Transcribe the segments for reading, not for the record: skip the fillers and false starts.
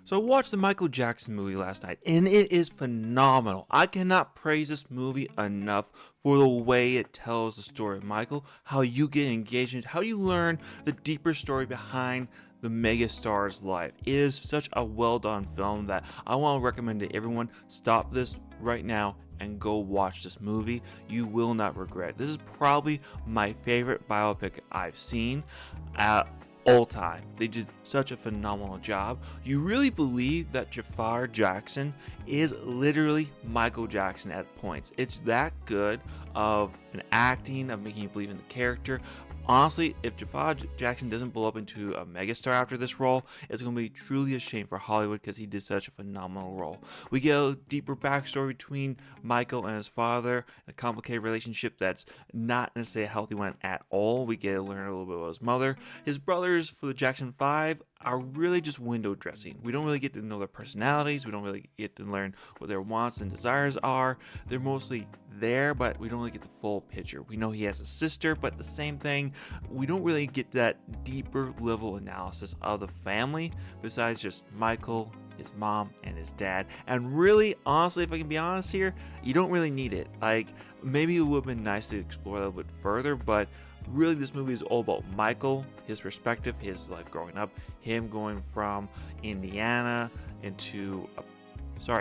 So I watched the Michael Jackson movie last night, and it is phenomenal. I cannot praise this movie enough for the way it tells the story of Michael, how you get engaged in it, how you learn the deeper story behind the megastar's life. It is such a well done film that I want to recommend to everyone. Stop this right now and go watch this movie. You will not regret. This is probably my favorite biopic I've seen all time. They did such a phenomenal job. You really believe that Jafar Jackson is literally Michael Jackson at points. It's that good of an acting, of making you believe in the character. Honestly, if Jafar Jackson doesn't blow up into a megastar after this role, it's going to be truly a shame for Hollywood because he did such a phenomenal role. We get a deeper backstory between Michael and his father, a complicated relationship that's not necessarily a healthy one at all. We get to learn a little bit about his mother. His brothers for the Jackson 5 are really just window dressing. We don't really get to know their personalities. We don't really get to learn what their wants and desires are. They're mostly there, but we don't really get the full picture. We know he has a sister, but the same thing, we don't really get that deeper level analysis of the family besides just Michael, his mom, and his dad. And really, honestly, if I can be honest here, you don't really need it. Like, maybe it would have been nice to explore a little bit further, but really this movie is all about Michael, his perspective, his life growing up, him going from Indiana into a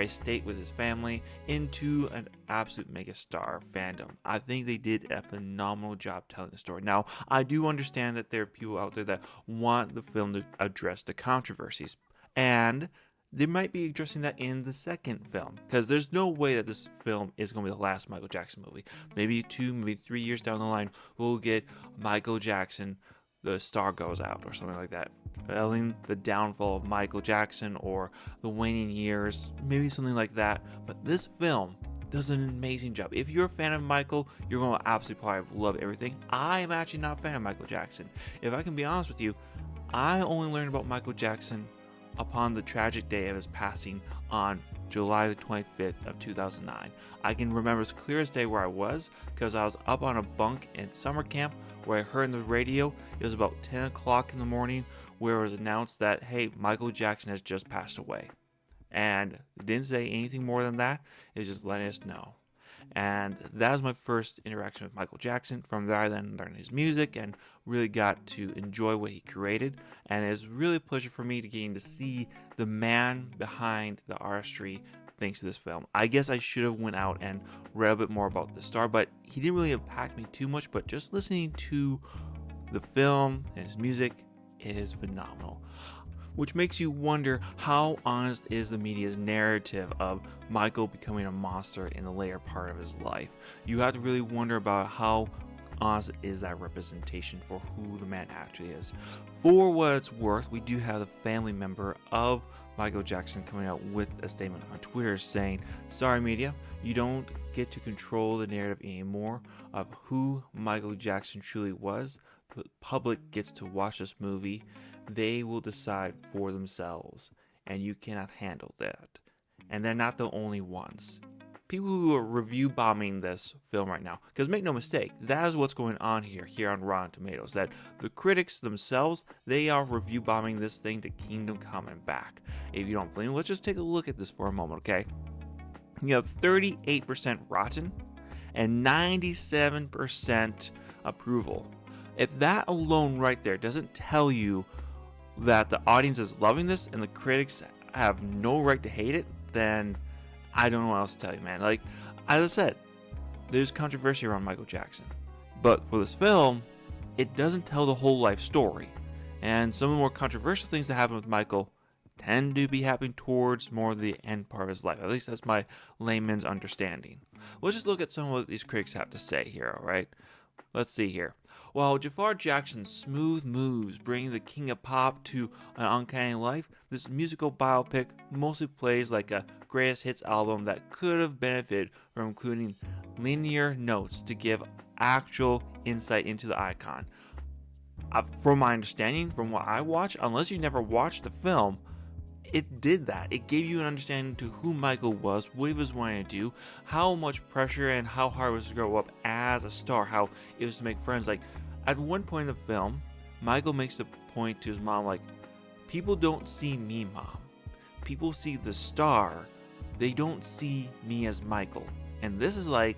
state with his family into an absolute megastar fandom. I think they did a phenomenal job telling the story. Now, I do understand that there are people out there that want the film to address the controversies, and they might be addressing that in the second film, because there's no way that this film is going to be the last Michael Jackson movie. Maybe 2, maybe 3 years down the line, we'll get Michael Jackson, the star goes out, or something like that, telling the downfall of Michael Jackson or the waning years, maybe something like that. But this film does an amazing job. If you're a fan of Michael, you're going to absolutely probably love everything. I am actually not a fan of Michael Jackson. If I can be honest with you, I only learned about Michael Jackson upon the tragic day of his passing on July the 25th of 2009. I can remember as clear as day where I was, because I was up on a bunk in summer camp where I heard on the radio, it was about 10 o'clock in the morning, where it was announced that, hey, Michael Jackson has just passed away. And it didn't say anything more than that. It was just letting us know. And that was my first interaction with Michael Jackson. From there, I then learned his music and really got to enjoy what he created. And it was really a pleasure for me to getting to see the man behind the artistry thanks to this film. I guess I should have went out and read a bit more about the star, but he didn't really impact me too much. But just listening to the film and his music is phenomenal. Which makes you wonder, how honest is the media's narrative of Michael becoming a monster in the later part of his life? You have to really wonder about how honest is that representation for who the man actually is. For what it's worth, we do have a family member of Michael Jackson coming out with a statement on Twitter saying, "Sorry media, you don't get to control the narrative anymore of who Michael Jackson truly was. The public gets to watch this movie. They will decide for themselves, and you cannot handle that." And they're not the only ones. People who are review bombing this film right now, because make no mistake, that is what's going on here on Rotten Tomatoes, that the critics themselves, they are review bombing this thing to Kingdom Come and back. If you don't believe me, let's just take a look at this for a moment, okay? You have 38% rotten and 97% approval. If that alone right there doesn't tell you that the audience is loving this and the critics have no right to hate it, then I don't know what else to tell you, man. Like, as I said, there's controversy around Michael Jackson. But for this film, it doesn't tell the whole life story. And some of the more controversial things that happen with Michael tend to be happening towards more of the end part of his life. At least that's my layman's understanding. Let's just look at some of what these critics have to say here, alright? Let's see here. While Jafar Jackson's smooth moves bring the king of pop to an uncanny life, this musical biopic mostly plays like a greatest hits album that could have benefited from including linear notes to give actual insight into the icon. From my understanding, from what I watched, unless you never watched the film, it did that. It gave you an understanding to who Michael was, what he was wanting to do, how much pressure and how hard it was to grow up as a star, how it was to make friends. Like, at one point in the film, Michael makes the point to his mom, like, "People don't see me, Mom. people see the star, they don't see me as Michael. And this is like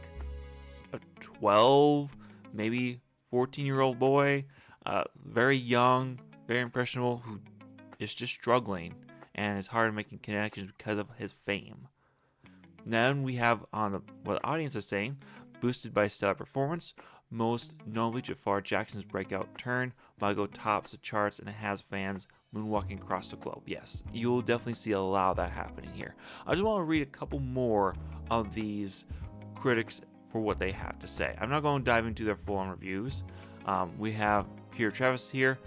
a 12, maybe 14-year-old boy, very young, very impressionable, who is just struggling, and it's hard making connections because of his fame. Then we have what the audience is saying, boosted by stellar performance, most notably Jafar Jackson's breakout turn. Michael tops the charts and has fans moonwalking across the globe. Yes, you'll definitely see a lot of that happening here. I just want to read a couple more of these critics for what they have to say. I'm not going to dive into their full-on reviews. We have Pierre Travis here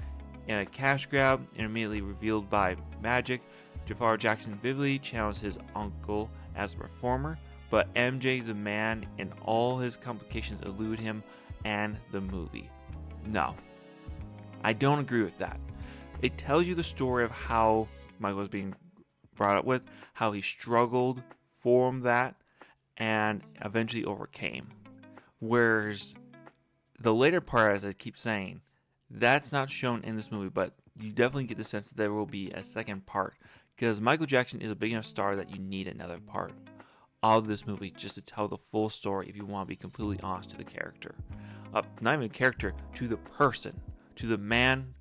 in a cash grab and immediately revealed by magic. Jafar Jackson vividly channels his uncle as a performer, but MJ the man and all his complications elude him and the movie. No, I don't agree with that. It tells you the story of how Michael was being brought up with, how he struggled, formed that, and eventually overcame. Whereas the later part, as I keep saying, that's not shown in this movie, but you definitely get the sense that there will be a second part, because Michael Jackson is a big enough star that you need another part of this movie just to tell the full story if you want to be completely honest to the character. Not even a character, to the person, to the man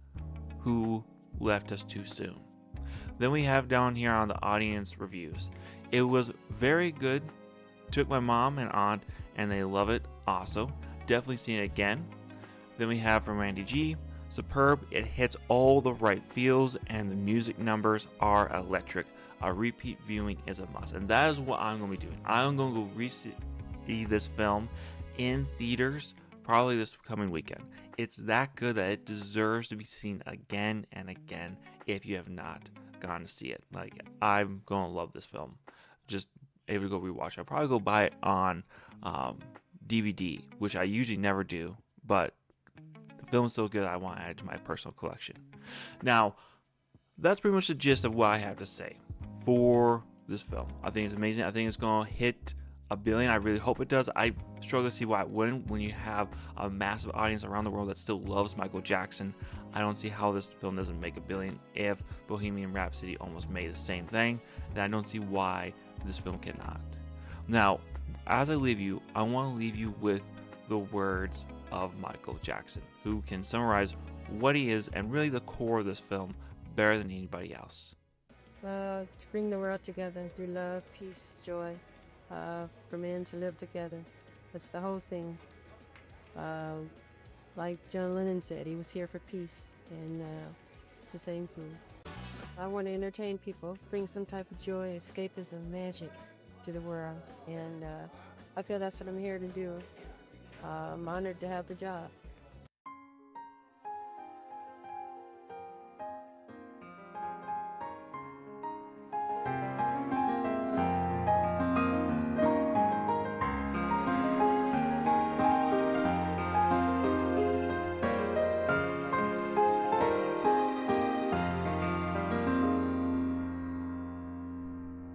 who left us too soon. Then we have down here on the audience reviews. It was very good. Took my mom and aunt and they love it also. Definitely seen it again. Then we have from Randy G. Superb. It hits all the right feels and the music numbers are electric. A repeat viewing is a must. And that is what I'm going to be doing. I'm going to go re-see this film in theaters probably this coming weekend. It's that good that it deserves to be seen again and again if you have not gone to see it. Like, I'm going to love this film. Just able to go rewatch it. I'll probably go buy it on DVD, which I usually never do, but the film's so good I want to add it to my personal collection. Now, that's pretty much the gist of what I have to say for this film. I think it's amazing. I think it's going to hit $1 billion. I really hope it does. I struggle to see why it wouldn't when you have a massive audience around the world that still loves Michael Jackson. I don't see how this film doesn't make $1 billion if Bohemian Rhapsody almost made the same thing. Then I don't see why this film cannot. Now, as I leave you, I want to leave you with the words of Michael Jackson, who can summarize what he is and really the core of this film better than anybody else. To bring the world together through love, peace, joy, for men to live together. That's the whole thing. Like John Lennon said, he was here for peace, and it's the same food. I want to entertain people, bring some type of joy, escapism, magic to the world, and I feel that's what I'm here to do. I'm honored to have the job.